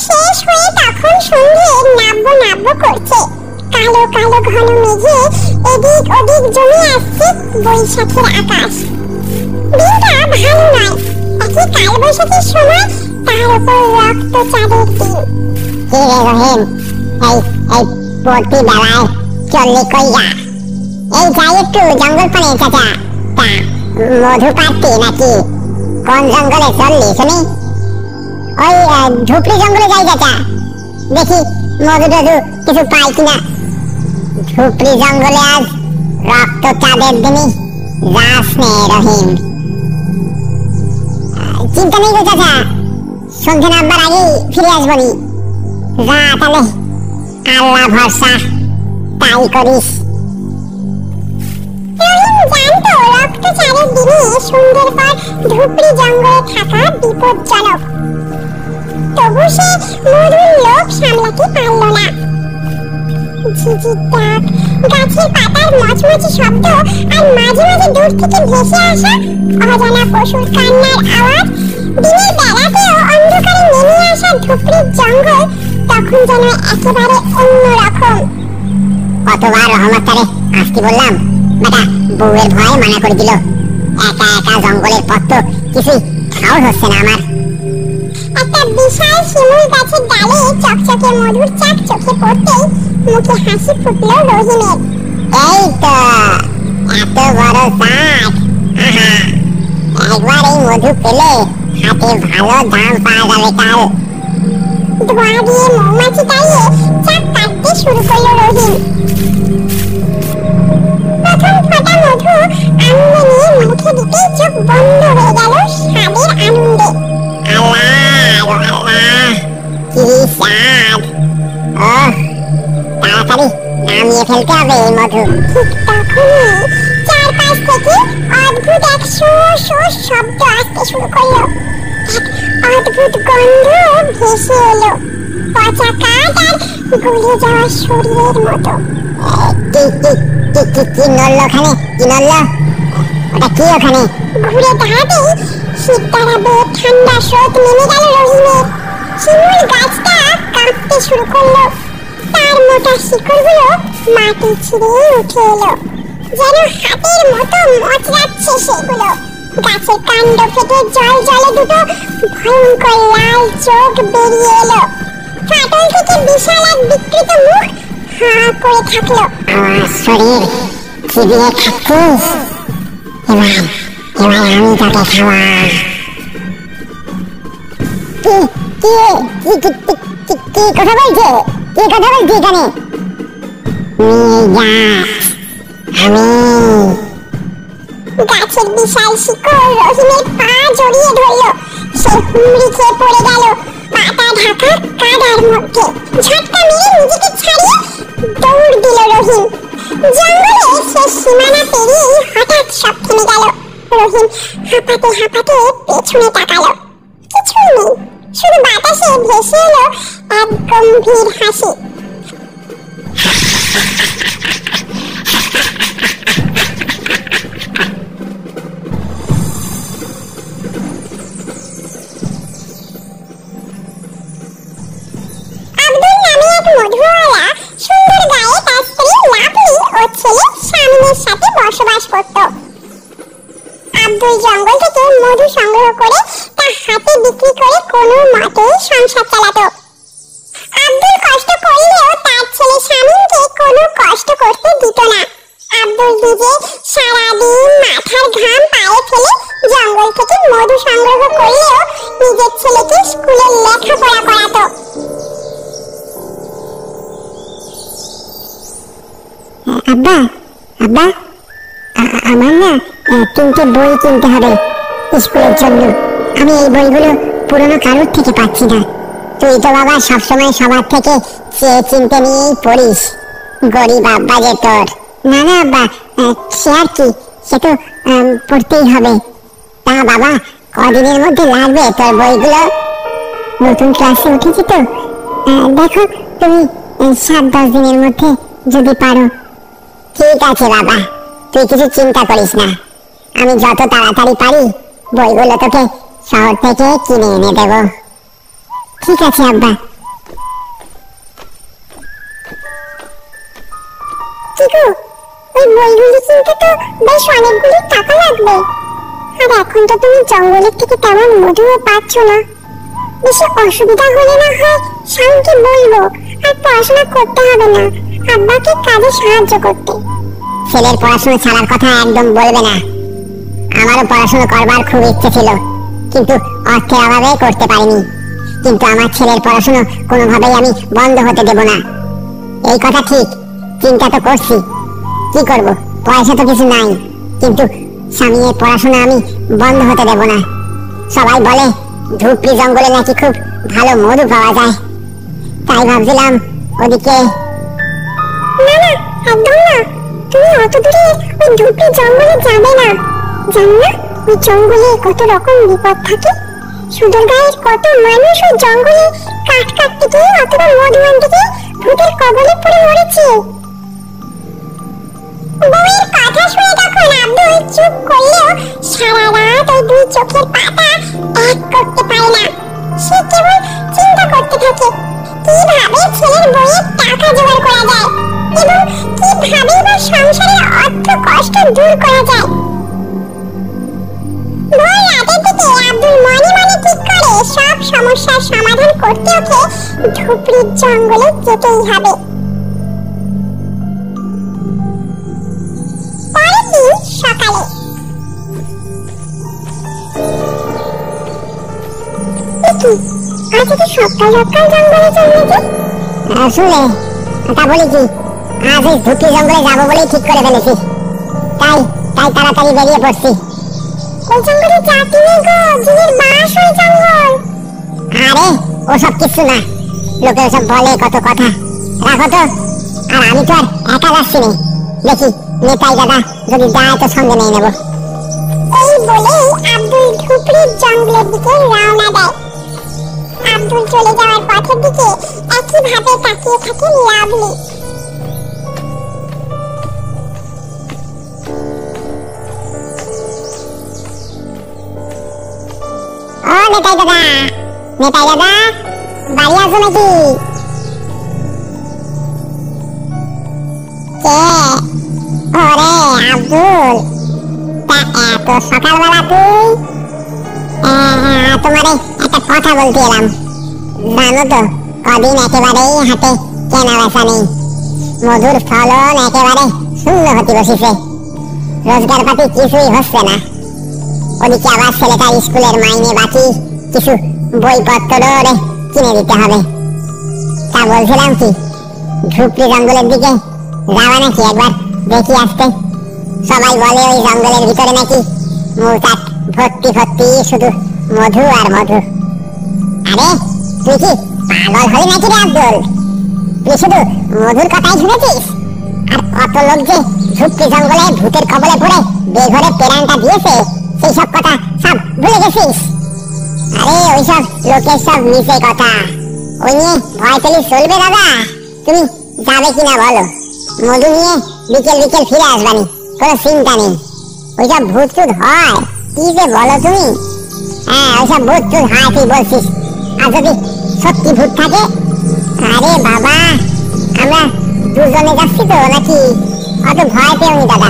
শেষ হয়ে তখন সন্ধে নাব্য নাব্য করছে। কালো কালো ঘন মেঘে এদিক ওদিক জমে আসছে বৈশাখের আকাশ। দিনটা ভালো নয়, একই কাল বৈশাখের সময়, তার উপর রক্ত চাঁদের দিন। কি রে রহিম, এই এই প্রতি বেলায় চললি কইয়া? এই যাই একটু জঙ্গল পানে চাচা। তা মধু পাড়তি নাকি? কোন জঙ্গলে চললি শুনি? ওই ঝুপড়ি জঙ্গলে যাই চাচা, দেখি মধু টধু কিছু পাই কিনা। ঝুপড়ি জঙ্গলে আজ রক্ত চাঁদের দিনই যাস নে রহিম। চিন্তা নেই গো চাচা, সন্ধ্যে নামবার আগেই ফিরে আসবনি। যা তাহলে, আল্লাহ ভরসা, তাই করিস। রহিম জানতো রক্ত চাঁদের দিনে সন্ধ্যের পর ঝুপড়ি জঙ্গলে থাকা বিপজ্জনক। তবু সে মধুর লোভ সামলাতে পারল না। ঝিঝির ডাক, গাছের পাতার মচমচে শব্দ, আর মাঝে মাঝে দূর থেকে ভেসে আসা অজানা পশুর কান্নার আওয়াজ, দিনের বেলাতেও অন্ধকারে নেমে আসা ঝুপড়ির জঙ্গল তখন যেন একেবারে অন্যরকম। কতবার রহমতটারে আসতে বললাম, বেটা বউয়ের ভয় মানা করে দিল। একা একা জঙ্গলের পথ তো কিছুই সাহস হচ্ছে না আমার। একটা বিশাল শিমুল গাছের ডালে চকচকে মধুর চাক চোখে পড়তেই মুখে হাসি ফুটল রহিমের। এই তো এত বড় চাক, একবার এই মধু পেলে হাতে ভালো দাম পাওয়া যাবে কাল। ধোঁয়া দিয়ে মৌমাছি তাড়িয়ে চাক কাটতে শুরু করলো রহিম। প্রথম ফোঁটা মধু আনন্দে নিয়ে মুখে দিতেই চোখ বন্ধ হয়ে গেল স্বাদের আনন্দে। কি স্বাদ! তাড়াতাড়ি নামিয়ে ফেলতে হবে এই মধু। ঠিক তখনই চারপাশ থেকে অদ্ভুত এক শো শো শব্দ আসতে শুরু করলো। এক অদ্ভুত গন্ধ ভেসে এলো, পচা কাঠ আর গলে যাওয়া শরীরের মতো। কি নড়লো ওখানে? কি নড়লো? ওটা কি ওখানে? ঘুরে দাঁড়াতেই শীততারা বেয়ে ঠান্ডা স্রোত নেমে গেল রহিমের। শিমুল গাছটা কাঁপতে শুরু করলো, তার মোটা শিকড়গুলো মাটি ছিঁড়ে উঠে এলো, যেন হাতের মতো মচড়াচ্ছে সেগুলো। গাছের কাণ্ড ফেটে জল জলে দুটো ভয়ঙ্কর লাল চোখ বেরিয়ে এলো। ফাটল থেকে বিশাল এক বিকৃত মুখ হাঁ করে থাকলো। আমার শরীর চিবিয়ে খাচ্ছিস? এবার আমি তোকে খাওয়া। কি কথা বলছে? কি কথা বলছে এখানে? গাছের বিশাল শিকড় রহিমের পা জড়িয়ে ধরলো। সে হুমড়ি খেয়ে পড়ে গেল পাতা ঢাকা কাদার মধ্যে। ঝটকা মেরে নিজেকে ছাড়িয়ে দৌড় দিল রহিম। জঙ্গলে সে সীমানা পেরিয়ে হঠাৎ সব থেমে গেল। রহিম হাঁপাতে হাঁপাতে পেছনে তাকালো, কিছুই নেই, শুধু বাতাসে ভেসে এলো এক গম্ভীর হাসি। আব্দুল নামে এক মধুওয়ালা সুন্দর গায়ে তার স্ত্রী লাভলি ও ছেলে শামিনের সাথে বসবাস করত। আব্দুল জঙ্গল থেকে মধু সংগ্রহ করে তা হাতে বিক্রি করে কোনো মতেই সংসার চালাতো। আব্দুল কষ্ট করলেও তার ছেলে শামিনকে কোনো কষ্ট করতে দিত না। আব্দুল নিজে সারাদিন মাথার ঘাম পায়ে ফেলে জঙ্গল থেকে মধু সংগ্রহ করলেও নিজের ছেলেকে স্কুলে লেখাপড়া করাতো। আব্বা, আব্বা, আমার না 3টে বই কিনতে হবে স্কুলের জন্য। আমি এই বইগুলো পুরনো কারোর থেকে পাচ্ছি না। তুই তো বাবা সবসময় সবার থেকে চেয়ে চিনতে নিয়েই পড়িস। গরিব আব্বা যে তোর। না না আব্বা, সে আর কি, সে তো পড়তেই হবে। তা বাবা কদিনের মধ্যে লাগবে তোর বইগুলো? নতুন ক্লাসে উঠেছি তো, দেখো তুমি 7-10 দিনের মধ্যে যদি পারো। ঠিক আছে বাবা, তুই কিছু চিন্তা করিস না, আমি যত তাড়াতাড়ি পারি বইগুলো তোকে শহর থেকে কিনে এনে দেব। ঠিক আছে আব্বা। গো, ওই বইগুলি কিনতে তো বেশ অনেকগুলি টাকা লাগবে। আর এখন তো তুমি জঙ্গলের থেকে তেমন মধুও পাচ্ছ না। বেশি অসুবিধা হলে না হয় শামকে বলবো, আর পড়াশোনা করতে হবে না, আব্বাকে কাজে সাহায্য করতে। ছেলের পড়াশোনা ছাড়ার কথা একদম বলবে না। আমারও পড়াশোনা করবার খুব ইচ্ছে ছিল, কিন্তু অর্থের অভাবে করতে পারিনি। কিন্তু আমার ছেলের পড়াশোনা কোনোভাবেই আমি বন্ধ হতে দেব না। এই কথা ঠিক, চিন্তা তো করছি, কি করব, পয়সা তো কিছু নাই, কিন্তু স্বামীর পড়াশোনা আমি বন্ধ হতে দেব না। সবাই বলে ধুপড়ি জঙ্গলে নাকি খুব ভালো মধু পাওয়া যায়, তাই ভাবছিলাম ওদিকে। না না, একদম না, তুমি অত দূরে ওই ধুপড়ি জঙ্গলে যাবে না। জানো না ওই জঙ্গলে কত রকম বিপদ থাকে? সুদূর গায়ের কত মানুষ ওই জঙ্গলে কাঠ কাটতে গিয়ে অথবা মধু আনতে গিয়ে ভূতের কবলে পড়ে মরেছে। বউয়ের কথা শুনে তখন আব্দুল চুপ করলেও সারা রাত ওই দুই চোখের পাতা এক করতে পারে না। সে কেবল চিন্তা করতে থাকে কিভাবে ছেলের বইয়ের টাকা জোগাড় করা যায় এবং কিভাবে বা সংসারের অর্থ কষ্ট দূর করা যায়। ভোর রাতের দিকে আব্দুল মনে মনে ঠিক করে সব সমস্যার সমাধান করতে ওকে ধুপড়ির জঙ্গলে যেতেই হবে। পরের দিন সকালে আজ তো সকাল সকাল জঙ্গলে চলে যে। আসলে তা বলি কি, আজ এই ধুপড়ি জঙ্গলে যাবো বলেই ঠিক করে ফেলেছি, তাই তাই তাড়াতাড়ি বেরিয়ে পড়ছি। ওই জঙ্গলে যাতি নেই গো, জিনের বাস ওই জঙ্গল। আরে ওসব কিছু না, লোকে ওসব বলে কত কথা, রাখো তো। আর আমি তো আর একা যাচ্ছি না, দেখি নেতাই দাদা যদি যায় তো সঙ্গে নিয়ে নেবো। এই বলেই আব্দুল ধুপড়ির জঙ্গলের দিকে রওনা দেয়। আব্দুল চলে যাওয়ার পথের দিকে একইভাবে তাকিয়ে থাকে লাভলি। ও নেতাই দাদা, নেতাই দাদা, বাড়ি আছো নাকি? কে? ওরে আব্দুল, তা এত সকালবেলা তুই? তোমারে একটা কথা বলতে এলাম। জানো তো কদিন একেবারেই হাতে কেনা বেচা নেই, মধুর ফলন একেবারে শূন্য হতে বসেছে, রোজগার পাতি কিছুই হচ্ছে না। ওদিকে আবার ছেলেটার স্কুলের মাইনে বাকি, কিছু বইপত্র কিনে দিতে হবে। তা বলছিলাম কি, ধুপড়ি জঙ্গলের দিকে যাওয়া নাকি একবার দেখি আসতে? সবাই বলে ওই জঙ্গলের ভিতরে নাকি মৌচাক ভর্তি ভর্তি শুধু মধু আর মধু। আরে তুই কি পাগল হলি নাকি রে আব্দুল? তুই শুধু মধুর কথাই শুনেছিস, আর কত লোক যে ধুপড়ি জঙ্গলে ভূতের কবলে পড়ে বেঘরে প্রাণটা দিয়েছে সেই সব কথা সব ভুলে গেছিস? আরে ওইসব লোকের সব মিছে কথা, ওই নিয়ে ভয় পেলে চলবে দাদা? তুমি যাবে কিনা বলো, মধু নিয়ে বিকেল বিকেল ফিরে আসবানি, কোনো চিন্তা নেই। ওইসব ভূত টুত হয় কি যে বলো তুমি? হ্যাঁ ওইসব ভূত টুত হয় তুই বলছিস, আর যদি সত্যি ভূত থাকে? আরে বাবা, আমরা দুজনে যাচ্ছি তো নাকি, অত ভয় পেওনি দাদা।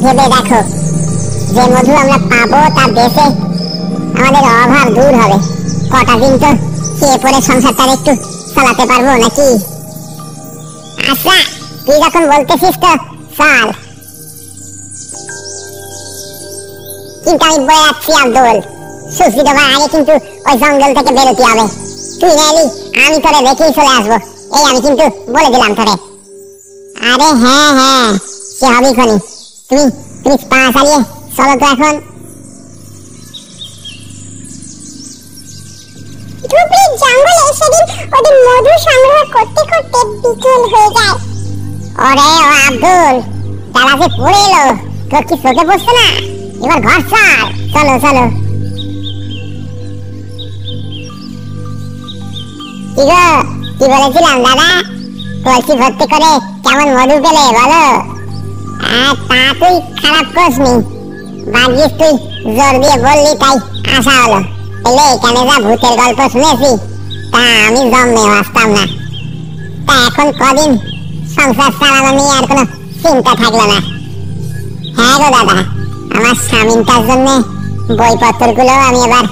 ভেবে দেখো, যে মধু আমরা পাবো তার দেশে আমাদের অভাব দূর হবে, কটা দিন তো খেয়ে পরে সংসারটা একটু চালাতে পারবো নাকি? আচ্ছা তুই যখন বলতেছিস তো চল, কিন্তু আমি বলে যাচ্ছি আব্দুল, সুস্থি দেবার আগে কিন্তু ওই জঙ্গল থেকে বেরোতে হবে। তুই না এলি আমি তোরে দেখেই চলে আসবো, এই আমি কিন্তু বলে দিলাম তোরে। আরে হ্যাঁ হ্যাঁ, সে হবেই খনি, তুমি তুমি পা চালিয়ে চলো তো এখন। ধুপড়ির জঙ্গলে সেদিন ওদের মধু সংগ্রহ করতে করতে বিকেল হয়ে যায়। ওরে ও আব্দুল, তারা যে পড়ে এলো, তোর কি চোখে পড়ছে না? এবার ঘর ছাড়, চলো চলো। কি গো, কি বলেছিলাম দাদা? কলসি ভর্তি করে কেমন মধু পেলে বলো? তা তুই খারাপ করিসনি, ভাগ্যিস তুই জোর দিয়ে বললি তাই আশা হলো, এলে এখানে যা ভূতের গল্প শুনেছি তা আমি জন্মেও আসতাম না। তা এখন কদিন সংসার চালানো নিয়ে আর কোনো চিন্তা থাকলো না। হ্যাঁ গো দাদা, আমার স্বামীনটার জন্য বইপত্রগুলো আমি এবার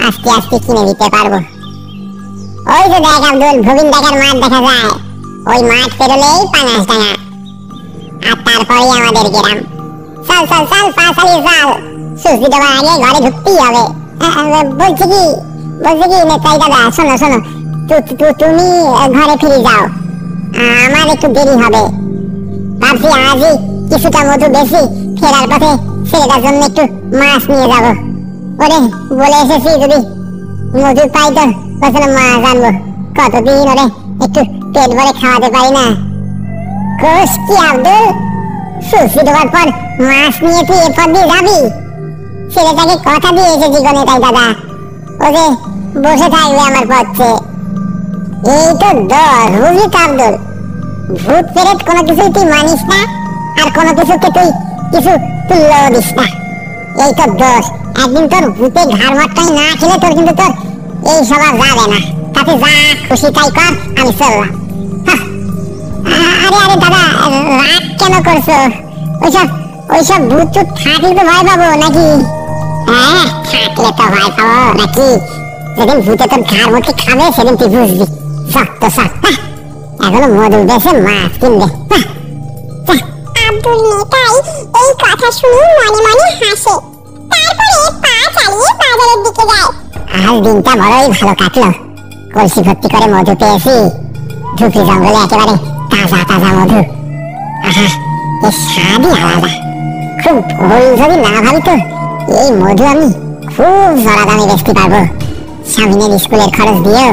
আস্তে আস্তে কিনে দিতে পারবো। ওই যে দেখ আব্দুল, ভবিন দেখার মাঠ দেখা যায়, ওই মাঠ পেরোলেই পানাসডাঙ্গা, আর তারপরেই আমাদের গ্রাম। চল চল চল, পা চালিয়ে চল, সূর্য ডোবার আগে ঘরে ঢুকতেই হবে। বলছি কি নেতাই দাদা, শোনো শোনো, তুমি ঘরে ফিরে যাও, আমার একটু দেরি হবে। ভাবছি আজই কিছুটা মধু বেশি ফেরার পথে ছেলেটার জন্য একটু মাছ নিয়ে যাব। ওরে বলে এসেছি, যদি মধু পাই তো বছর মাছ আনবো। কতদিন ওরে একটু পেট ভরে খাওয়াতে পারি না। কোষ কি আব্দুল, সুশি ঢোকার পর মাছ নিয়ে তুই এ পথ দিয়ে যাবি? ছেলেটাকে কথা দিয়ে এসেছি গো নেতাই দাদা, ও যে বসে থাকবে আমার পথে। এই তো দোষ, বুঝলি তো আব্দুল, ভূত প্রেত কোনো কিছুই তুই মানিস না, আর কোনো কিছুকে তুই কিছু তুল্য দিস না। এই তো দোষ। একদিন তোর ভূতে ঘাড় মারটাই না খেলে তোর কিন্তু তোর এই সবার যাবে না। তাতে যা খুশি তাই কর, আমি চললাম। আরে আরে দাদা, রাগ কেন করছো? ওইসব ভূত চুপ থাকলে তো ভয় পাবো নাকি? হ্যাঁ, থাকলে তো ভয় পাবো নাকি? যেদিন ভূতে তোর ঘাড় মুখে খাবে সেদিন তুই বুঝবি। শক্ত শক্ত, এখনো মধু বেশে মাছ কিনবে। আব্দুল নেতাই এই কথা শুনে মনে মনে হাসে, তারপরে পা চালিয়ে বাজারের দিকে যায়। আজ দিনটা বড়ই ভালো কাটলো, কলসি ভর্তি করে মধু পেয়েছি। ঝুঁকি জঙ্গলে একেবারে তাজা তাজা মধু, আহা, এর স্বাদই আলাদা। খুব ভুল যদি না ভাবি তো এই মধু আমি খুব জরা দামে বেচতে পারবো। স্বামীনের স্কুলের খরচ দিয়েও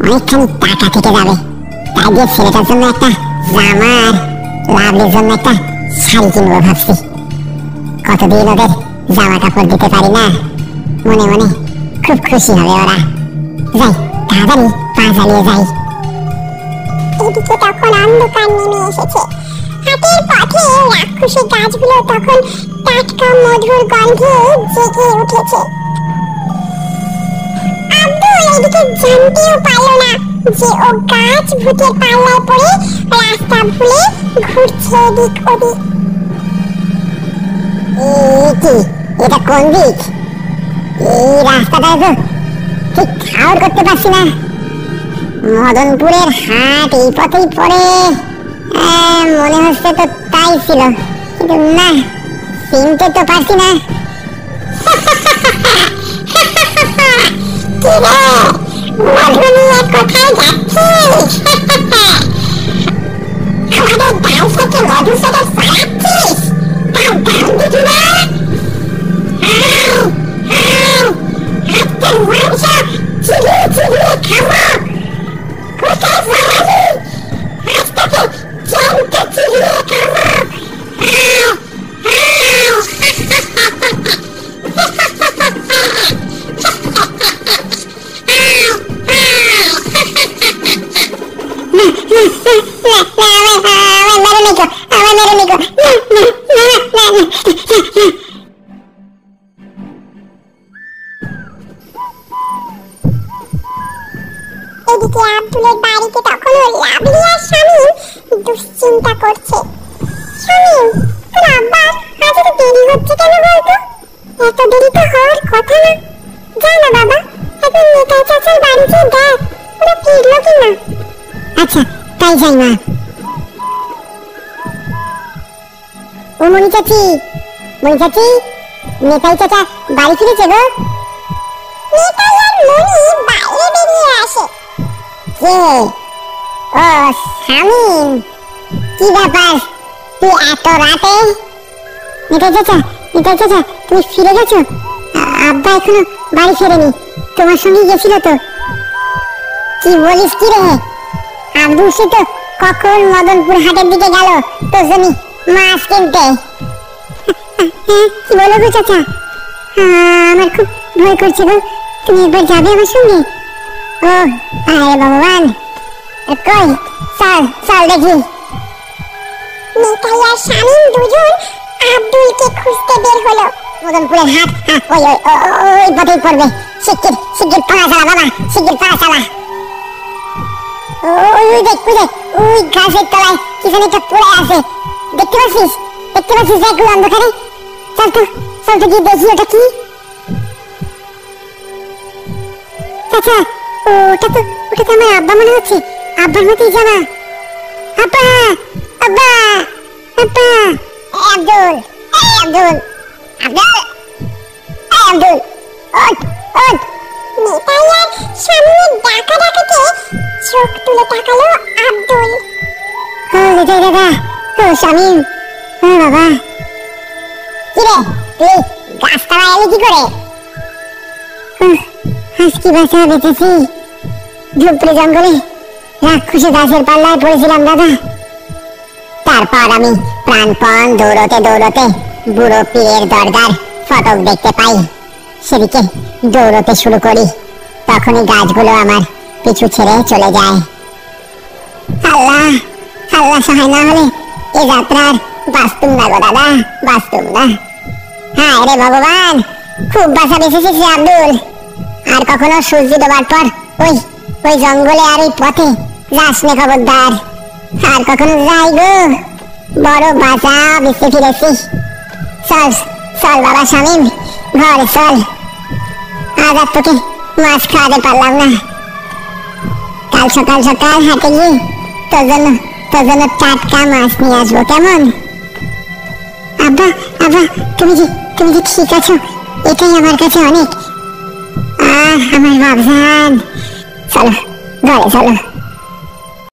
অনেকখানি টাকা থেকে যাবে। তাই দিয়ে ছেলেটার জন্য একটা জামা আর লাভলির জন্য একটা শাড়ি কিনবো ভাবছি। কতদিন ওদের জামা কাপড় দিতে পারি না, মনে মনে খুব খুশি হবে ওরা। যাই, তাড়াতাড়ি পা চালিয়ে যাই। এদিকে তখন অন্ধকার নেমে এসেছে। হাটের পথে রাক্ষসী গাছগুলো তখন টাটকা মধুর গন্ধে জেগে উঠেছে। আব্দুল এদিকে জানতেও পারল না যে ও গাছ ভূতের পাল্লায় পড়ে রাস্তা ভুলে ঘুরছে এদিক ওদিক। কি এটা কোন দিক? এই রাস্তাটায় তো ঠিক ঠাউর করতে পারছি না। মদনপুরের হাট এই পথেই পড়ে মনে হচ্ছে তো, তাই ছিল, কিন্তু না, চিনতে তো পারছি না। কি রে, মধু নিয়ে কোথায় যাচ্ছিস? আমাদের ডাল থেকে মধু সেটা সারাচ্ছিস? তার দাম দিবি না? আজকের মাংস চিবিয়ে চিবিয়ে খাবো। কোথায় যাবি? আজ তোকে জমতে চিবিয়ে খাবো। এদিকে আব্দুলের বাড়িতে তখন লাভলি আর শামীম দুশ্চিন্তা করছে। শামীম, তোর আব্বা আজ এত দেরি হচ্ছে কেন বলতো? এত দেরি তো হওয়ার কথা না। যা না বাবা, একবার নেতাই চাচার বাড়ি গিয়ে দেখ ওরা ফিরলো কিনা। আচ্ছা, তাই যাই মা। ও মনি চাচি, নেতাই চাচা বাড়ি ফিরেছে গো। নেতাই আর মনি বাইরে বেরিয়ে আসে। কে? ও শামীম, কি ব্যাপার তুই এত রাতে? নেতাই চাচা তুমি ফিরে গেছো? আব্বা এখনো বাড়ি ফেরেনি, তোমার সঙ্গে গেছিল তো। কি বলিস কি রে? আব্দুল সে তো কখন মদনপুর হাটের দিকে গেল তোর জন্য মাছ কিনতে। কি বলো গো চাচা? আমার খুব ভয় করছে গো, তুমি একবার যাবে আমার সঙ্গে? ও আরে ভগবান, কই চল চল দেখি। নেতাই আর শামীম দুজন আব্দুলকে খুঁজতে বের হলো। মদনপুরের হাট ওই পথেই পড়বে। শিগগির পালা চালা বাবা, শিগগির পালা চালা। ওই দেখ ওই গাছের তলায় কিছু একটা পড়ে আছে, দেখতে পাচ্ছিস দেখ ওই অন্ধকারে, চল তো গিয়ে দেখি ওটা কি। চাচা ওটা তো আমার আব্বা মনে হচ্ছে, আব্বার মতোই জানা। আব্বা আব্বা আব্বা। আব্দুল আব্দুল আব্দুল আব্দুল ওঠ ওঠ। নিতাইয়ের সামনে ডাকাতে চোখ তুলে তাকালো আব্দুল। ও নিতাই দাদা, ও শামীম, ও বাবা। কিরে তুই গাছতলায় এলি কি করে? আজ কি বাঁচা বেঁচেছি, ধুপড়ি জঙ্গলে রাক্ষসে দাসের পাল্লায় পড়েছিলাম দাদা। তারপর আমি প্রাণপণ দৌড়তে বুড়ো পীরের দরগার ফটক দেখতে পাই। সেদিকে দৌড়তে শুরু করি, তখনই গাছগুলো আমার পিছু ছেড়ে চলে যায়। আল্লাহ আল্লাহ, সহায় না হলে এ যাত্রার বাঁচতুম না গো দাদা, বাঁচতুম না। হায় রে ভগবান, খুব বাঁচা বেঁচেছিস রে আব্দুল। আর কখনো সূর্য ডোবার পর ওই জঙ্গলে আর ওই পথে যাস নে খবরদার। আর কখনো যাই গো, বড় বাঁচা বেঁচে ফিরেছি। চল চল বাবা শামীম, ঘরে চল। আজ আর তোকে মাছ খাওয়াতে পারলাম না। কাল সকাল সকাল হাটে গিয়ে তোর জন্য টাটকা মাছ নিয়ে আসবো, কেমন? আব্বা আব্বা, তুমি যে ঠিক আছো, এটাই আমার কাছে অনেক। আমার বাবজান, চলো ঘরে চলো।